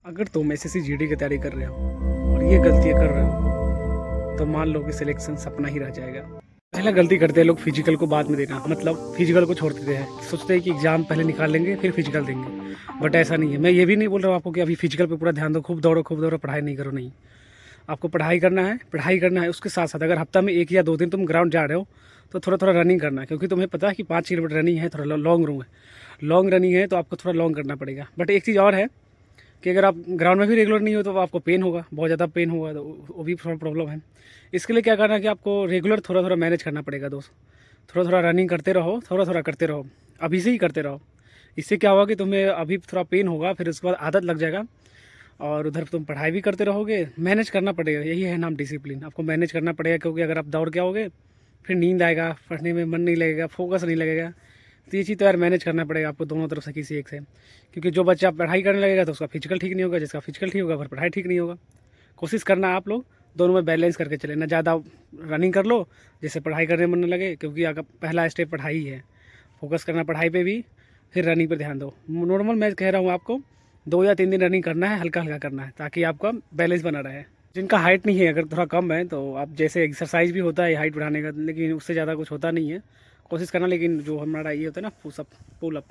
अगर तुम SSC GD की तैयारी कर रहे हो और ये गलतियाँ कर रहे हो तो मान लो कि सिलेक्शन सपना ही रह जाएगा। पहला गलती करते हैं लोग फिजिकल को बाद में देना, मतलब फिजिकल को छोड़ देते हैं, सोचते हैं कि एग्जाम पहले निकाल लेंगे फिर फिजिकल देंगे। बट ऐसा नहीं है। मैं ये भी नहीं बोल रहा हूँ आपको कि अभी फिजिकल पे पूरा ध्यान दो, खूब दौड़ो पढ़ाई नहीं करो, नहीं। आपको पढ़ाई करना है उसके साथ साथ अगर हफ्ता में 1 या 2 दिन तुम ग्राउंड जा रहे हो तो थोड़ा थोड़ा रनिंग करना है, क्योंकि तुम्हें पता है कि 5 किलोमीटर रनिंग है, थोड़ा लॉन्ग रनिंग है, तो आपको थोड़ा लॉन्ग करना पड़ेगा। बट एक चीज़ और है कि अगर आप ग्राउंड में भी रेगुलर नहीं हो तो आपको पेन होगा, बहुत ज़्यादा पेन होगा, तो वो भी थोड़ा प्रॉब्लम है। इसके लिए क्या करना है कि आपको रेगुलर थोड़ा थोड़ा मैनेज करना पड़ेगा दोस्त। थोड़ा थोड़ा रनिंग करते रहो, थोड़ा थोड़ा करते रहो, अभी से ही करते रहो। इससे क्या होगा कि तुम्हें अभी थोड़ा पेन होगा, फिर उसके बाद आदत लग जाएगा और उधर तुम पढ़ाई भी करते रहोगे। मैनेज करना पड़ेगा, यही है नाम डिसिप्लिन। आपको मैनेज करना पड़ेगा, क्योंकि अगर आप दौड़ के आओगे फिर नींद आएगा, पढ़ने में मन नहीं लगेगा, फोकस नहीं लगेगा। तो ये चीज़ तो यार मैनेज करना पड़ेगा आपको दोनों तरफ से, किसी एक से। क्योंकि जो बच्चा पढ़ाई करने लगेगा तो उसका फिजिकल ठीक नहीं होगा, जिसका फिजिकल ठीक होगा फिर पढ़ाई ठीक नहीं होगा। कोशिश करना आप लोग दोनों में बैलेंस करके चले, ना ज़्यादा रनिंग कर लो जिससे पढ़ाई करने में मन न लगे, क्योंकि अगर पहला स्टेप पढ़ाई है, फोकस करना पढ़ाई पे भी, फिर रनिंग पर ध्यान दो। नॉर्मल मैं कह रहा हूँ आपको 2 या 3 दिन रनिंग करना है, हल्का हल्का करना है, ताकि आपका बैलेंस बना रहे। जिनका हाइट नहीं है, अगर थोड़ा कम है, तो आप जैसे एक्सरसाइज भी होता है हाइट बढ़ाने का, लेकिन उससे ज़्यादा कुछ होता नहीं है। कोशिश करना, लेकिन जो हमारा ये होता है ना पुलअप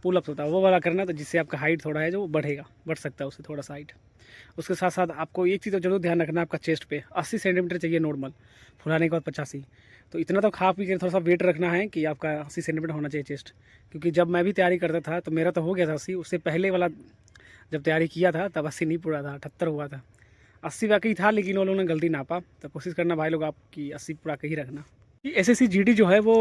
पुलअप्स होता है वो वाला करना, तो जिससे आपका हाइट थोड़ा है जो बढ़ सकता है उससे थोड़ा सा हाइट। उसके साथ साथ आपको एक चीज़ तो जरूर ध्यान रखना, आपका चेस्ट पे 80 सेंटीमीटर चाहिए नॉर्मल, फुलाने के बाद 85। तो इतना तो खा पी के थोड़ा सा वेट रखना है कि आपका 80 सेंटीमीटर होना चाहिए चेस्ट। क्योंकि जब मैं भी तैयारी करता था तो मेरा तो हो गया था 80, उससे पहले वाला जब तैयारी किया था तब 80 नहीं पूरा था, 78 हुआ था। 80 वाकई था, लेकिन वो लोगों ने गलती नापा। तो कोशिश करना भाई लोग आपकी 80 पूरा के ही रखना। एसएससी जीडी जो है वो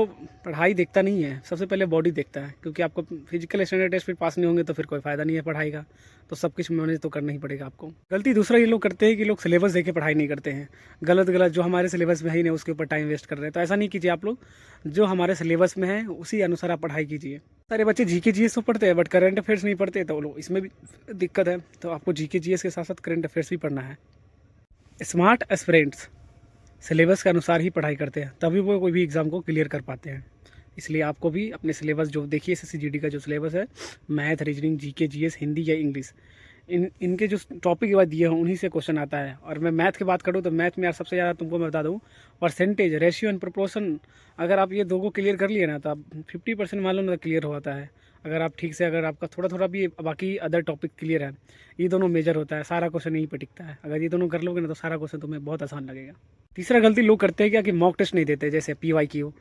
पढ़ाई देखता नहीं है, सबसे पहले बॉडी देखता है। क्योंकि आपको फिजिकल स्टैंडर्ड टेस्ट फिर पास नहीं होंगे तो फिर कोई फ़ायदा नहीं है पढ़ाई का। तो सब कुछ मैनेज तो करना ही पड़ेगा आपको। गलती दूसरा ये लोग करते हैं कि लोग सिलेबस देख के पढ़ाई नहीं करते हैं। गलत जो हमारे सिलेबस में है ही नहीं उसके ऊपर टाइम वेस्ट कर रहे हैं। तो ऐसा नहीं कीजिए आप लोग, जो हमारे सिलेबस में है उसी अनुसार आप पढ़ाई कीजिए। सारे बच्चे जीके जीएस तो पढ़ते हैं, बट करंट अफेयर्स नहीं पढ़ते, तो लोग इसमें भी दिक्कत है। तो आपको जीके जीएस के साथ साथ करंट अफेयर्स भी पढ़ना है। स्मार्ट एस्पिरेंट्स सिलेबस के अनुसार ही पढ़ाई करते हैं, तभी वो कोई भी एग्ज़ाम को क्लियर कर पाते हैं। इसलिए आपको भी अपने सिलेबस जो देखिए, एसएससी जीडी का जो सिलेबस है, math, reasoning, GK GS, Hindi या इंग्लिश, इनके जो टॉपिक के बाद दिए हैं उन्हीं से क्वेश्चन आता है। और मैं मैथ की बात करूँ तो मैथ में यार सबसे ज़्यादा तुमको मैं बता दूँ, परसेंटेज, रेशियो एंड प्रोपोर्शन, अगर आप ये 2 को क्लियर कर लिए ना तो आप 50% मान लो ना क्लियर हो जाता है। अगर आप ठीक से, अगर आपका थोड़ा थोड़ा भी बाकी अदर टॉपिक क्लियर है, ये दोनों मेजर होता है, सारा क्वेश्चन यहीं पे टिकता है। अगर ये दोनों कर लोगे ना तो सारा क्वेश्चन तुम्हें बहुत आसान लगेगा। तीसरा गलती लोग करते हैं क्या कि मॉक टेस्ट नहीं देते, जैसे PYQ।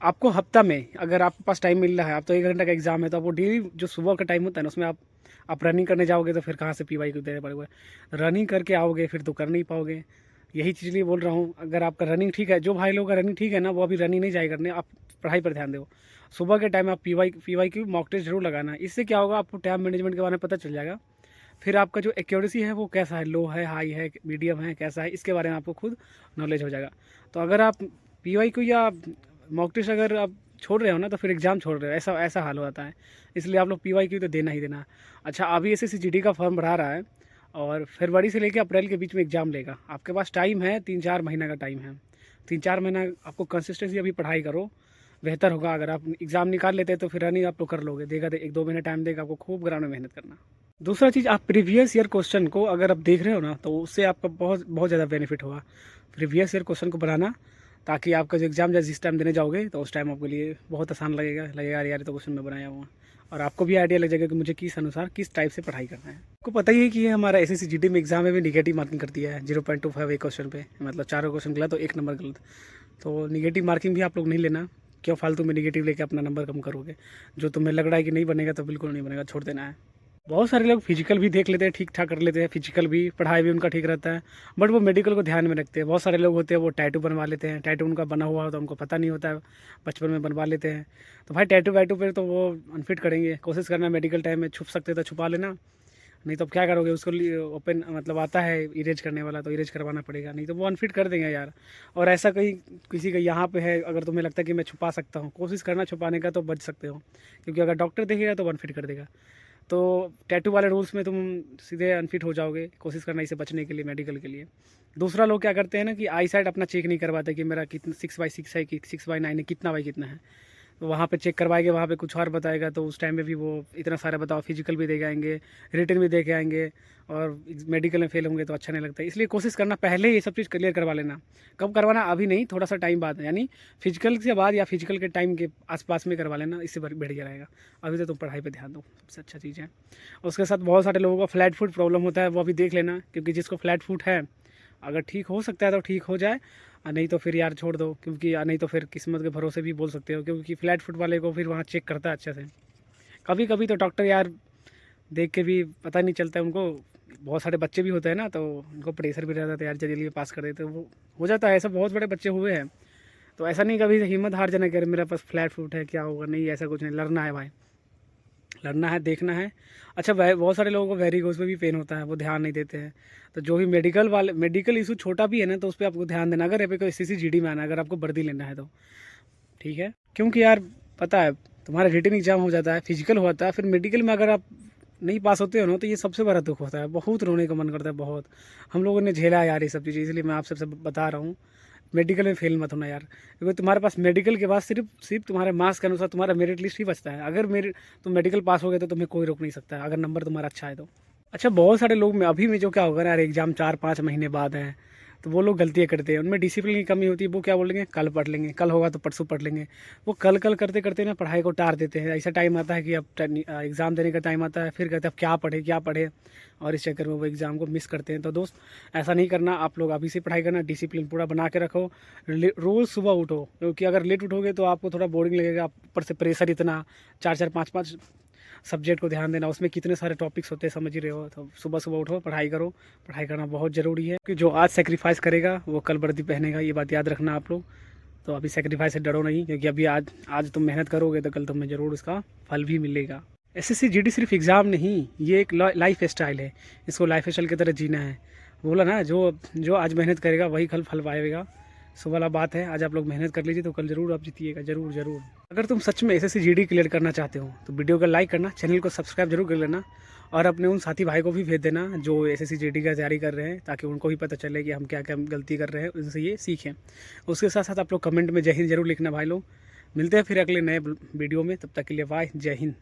आपको हफ्ता में अगर आपके पास टाइम मिल रहा है, आप तो 1 घंटा का एग्जाम है, तो आपको डेली जो सुबह का टाइम होता है ना उसमें आप रनिंग करने जाओगे तो फिर कहाँ से PYQ देने पड़ेगा। रनिंग करके आओगे फिर तो कर नहीं पाओगे। यही चीज़ लिए बोल रहा हूँ, अगर आपका रनिंग ठीक है, जो भाई लोगों का रनिंग ठीक है ना, वो अभी रनिंग नहीं जाए करने, आप पढ़ाई पर ध्यान दो। सुबह के टाइम आप PYQ मॉक टेस्ट जरूर लगाना। इससे क्या होगा, आपको टाइम मैनेजमेंट के बारे में पता चल जाएगा। फिर आपका जो एक्यूरेसी है वो कैसा है, लो है, हाई है, मीडियम है, कैसा है, इसके बारे में आपको खुद नॉलेज हो जाएगा। तो अगर आप PYQ या मॉक टेस्ट अगर आप छोड़ रहे हो ना तो फिर एग्ज़ाम छोड़ रहे हो, ऐसा ऐसा हाल हो जाता है। इसलिए आप लोग PYQ तो देना ही देना। अच्छा, अभी एसएससी जीडी का फॉर्म बढ़ा रहा है और फरवरी से लेकर अप्रैल के बीच में एग्ज़ाम लेगा। आपके पास टाइम है, 3-4 महीना का टाइम है। 3-4 महीना आपको कंसिस्टेंसी अभी पढ़ाई करो, बेहतर होगा। अगर आप एग्ज़ाम निकाल लेते हैं तो फिर रनिंग आप लोग कर लोगे, देगा 1-2 महीने टाइम देगा आपको, खूब ग्राउंड में मेहनत करना। दूसरा चीज़, आप प्रीवियस ईयर क्वेश्चन को अगर आप देख रहे हो ना तो उससे आपका बहुत बहुत ज़्यादा बेनिफिट होगा। प्रीवियस ईयर क्वेश्चन को बनाना, ताकि आपका जो एग्ज़ाम जिस टाइम देने जाओगे तो उस टाइम आपके लिए बहुत आसान लगेगा यार, तो क्वेश्चन मैं बनाया हुआ। और आपको भी आइडिया लग जाएगा कि मुझे किस अनुसार किस टाइप से पढ़ाई करना है। आपको पता ही है कि ये हमारा एसएससी जीडी में एग्जाम में भी निगेटिव मार्किंग कर दिया है, 0.25 एक क्वेश्चन पे, मतलब 4 क्वेश्चन गलत तो 1 नंबर गलत। तो निगेटिव मार्किंग भी आप लोग नहीं लेना, क्यों फालतू में निगेटिव लेके अपना नंबर कम करोगे। जो तुम्हें लग रहा है कि नहीं बनेगा तो बिल्कुल नहीं बनेगा, छोड़ देना है। बहुत सारे लोग फिजिकल भी देख लेते हैं, ठीक ठाक कर लेते हैं, फिजिकल भी, पढ़ाई भी उनका ठीक रहता है, बट वो मेडिकल को ध्यान में रखते हैं। बहुत सारे लोग होते हैं वो टैटू बनवा लेते हैं, टैटू उनका बना हुआ होता है, उनको पता नहीं होता है, बचपन में बनवा लेते हैं। तो भाई टैटू वैटू पे तो वो अनफिट करेंगे। कोशिश करना मेडिकल टाइम में छुप सकते तो छुपा लेना, नहीं तो क्या करोगे, उसको ओपन मतलब आता है इरेज करने वाला, तो इरेज करवाना पड़ेगा, नहीं तो वो अनफिट कर देंगे यार। और ऐसा कहीं किसी का यहाँ पे है, अगर तुम्हें लगता है कि मैं छुपा सकता हूँ, कोशिश करना छुपाने का, तो बच सकते हो। क्योंकि अगर डॉक्टर देखेगा तो अनफिट कर देगा। तो टैटू वाले रूल्स में तुम सीधे अनफिट हो जाओगे। कोशिश करना इसे बचने के लिए, मेडिकल के लिए। दूसरा, लोग क्या करते हैं ना कि आई साइड अपना चेक नहीं करवाते कि मेरा कितना 6/6 है कि 6/9 है, कितना बाई कितना है। तो वहाँ पे चेक करवाएंगे, वहाँ पे कुछ और बताएगा, तो उस टाइम में भी वो इतना सारा बताओ, फिजिकल भी दे के आएंगे, रिटन भी दे के आएंगे, और मेडिकल में फेल होंगे तो अच्छा नहीं लगता। इसलिए कोशिश करना पहले ये सब चीज़ क्लियर करवा लेना। कब करवाना, अभी नहीं, थोड़ा सा टाइम बाद, यानी फिजिकल के बाद या फिजिकल के टाइम के आसपास में करवा लेना, इससे बढ़िया रहेगा। अभी तो तुम पढ़ाई पे ध्यान दो, सबसे अच्छा चीज़ है। उसके साथ बहुत सारे लोगों को फ्लैट फुट प्रॉब्लम होता है, वो अभी देख लेना, क्योंकि जिसको फ्लैट फुट है अगर ठीक हो सकता है तो ठीक हो जाए, और नहीं तो फिर यार छोड़ दो, क्योंकि नहीं तो फिर किस्मत के भरोसे भी बोल सकते हो, क्योंकि फ्लैट फुट वाले को फिर वहाँ चेक करता है अच्छे से। कभी कभी तो डॉक्टर यार देख के भी पता नहीं चलता है उनको, बहुत सारे बच्चे भी होते हैं ना, तो उनको प्रेशर भी रहता है, तो यार जल्दी पास कर देते, वो हो जाता है। ऐसा बहुत बड़े बच्चे हुए हैं, तो ऐसा नहीं कभी हिम्मत हार जाना कि मेरे पास फ्लैट फुट है क्या होगा, नहीं ऐसा कुछ नहीं, लड़ना है भाई, लड़ना है, देखना है। अच्छा बहुत सारे लोगों को वेरिकोज में भी पेन होता है, वो ध्यान नहीं देते हैं। तो जो भी मेडिकल इशू छोटा भी है ना, तो उस पर आपको ध्यान देना, अगर आपको CCGD में आना है, अगर आपको वर्दी लेना है तो ठीक है। क्योंकि यार पता है तुम्हारा रिटन एग्जाम हो जाता है, फिजिकल होता है, फिर मेडिकल में अगर आप नहीं पास होते हो ना, तो ये सबसे बड़ा दुख होता है, बहुत रोने का मन करता है, बहुत। हम लोगों ने झेला है यार ये सब चीज़ें, इसलिए मैं आप सबसे बता रहा हूँ, मेडिकल में फेल मत होना यार, क्योंकि तुम्हारे पास मेडिकल के बाद सिर्फ तुम्हारे मार्क्स के अनुसार तुम्हारा मेरिट लिस्ट ही बचता है। अगर तुम मेडिकल पास हो गए तो तुम्हें कोई रोक नहीं सकता, अगर नंबर तुम्हारा अच्छा है तो। अच्छा बहुत सारे लोग में अभी में जो क्या होगा ना यार, एग्जाम 4-5 महीने बाद है, तो वो लोग गलतियाँ करते हैं, उनमें डिसिप्लिन की कमी होती है। वो क्या बोलेंगे, कल पढ़ लेंगे, कल होगा तो परसों पढ़ लेंगे। वो कल करते करते ना पढ़ाई को टार देते हैं। ऐसा टाइम आता है कि अब एग्ज़ाम देने का टाइम आता है, फिर कहते हैं अब क्या पढ़े, और इस चक्कर में वो एग्ज़ाम को मिस करते हैं। तो दोस्त ऐसा नहीं करना, आप लोग अभी से पढ़ाई करना, डिसिप्लिन पूरा बना के रखो, रोज़ सुबह उठो, क्योंकि अगर लेट उठोगे तो आपको थोड़ा बोरिंग लगेगा, ऊपर से प्रेशर इतना, 4-4 5-5 सब्जेक्ट को ध्यान देना, उसमें कितने सारे टॉपिक्स होते हैं समझ ही रहे हो। तो सुबह उठो, पढ़ाई करो, पढ़ाई करना बहुत ज़रूरी है, कि जो आज सेक्रीफाइस करेगा वो कल वर्दी पहनेगा, ये बात याद रखना आप लोग। तो अभी सेक्रीफाइस से डरो नहीं, क्योंकि अभी आज तुम मेहनत करोगे तो कल तुम्हें ज़रूर इसका फल भी मिलेगा। SSC GD सिर्फ एग्ज़ाम नहीं, ये एक लाइफ स्टाइल है, इसको लाइफ स्टाइल की तरह जीना है। बोला ना, जो आज मेहनत करेगा वही कल फल पाएगा, सो वाला बात है। आज आप लोग मेहनत कर लीजिए तो कल ज़रूर आप जीतिएगा, ज़रूर। अगर तुम सच में SSC GD क्लियर करना चाहते हो तो वीडियो को लाइक करना, चैनल को सब्सक्राइब जरूर कर लेना, और अपने उन साथी भाई को भी भेज देना जो SSC GD का तैयारी कर रहे हैं, ताकि उनको भी पता चले कि हम क्या क्या गलती कर रहे हैं, उनसे ये सीखें। उसके साथ साथ आप लोग कमेंट में जय हिंद जरूर लिखना भाई लोग। मिलते हैं फिर अगले नए वीडियो में, तब तक के लिए बाय, जय हिंद।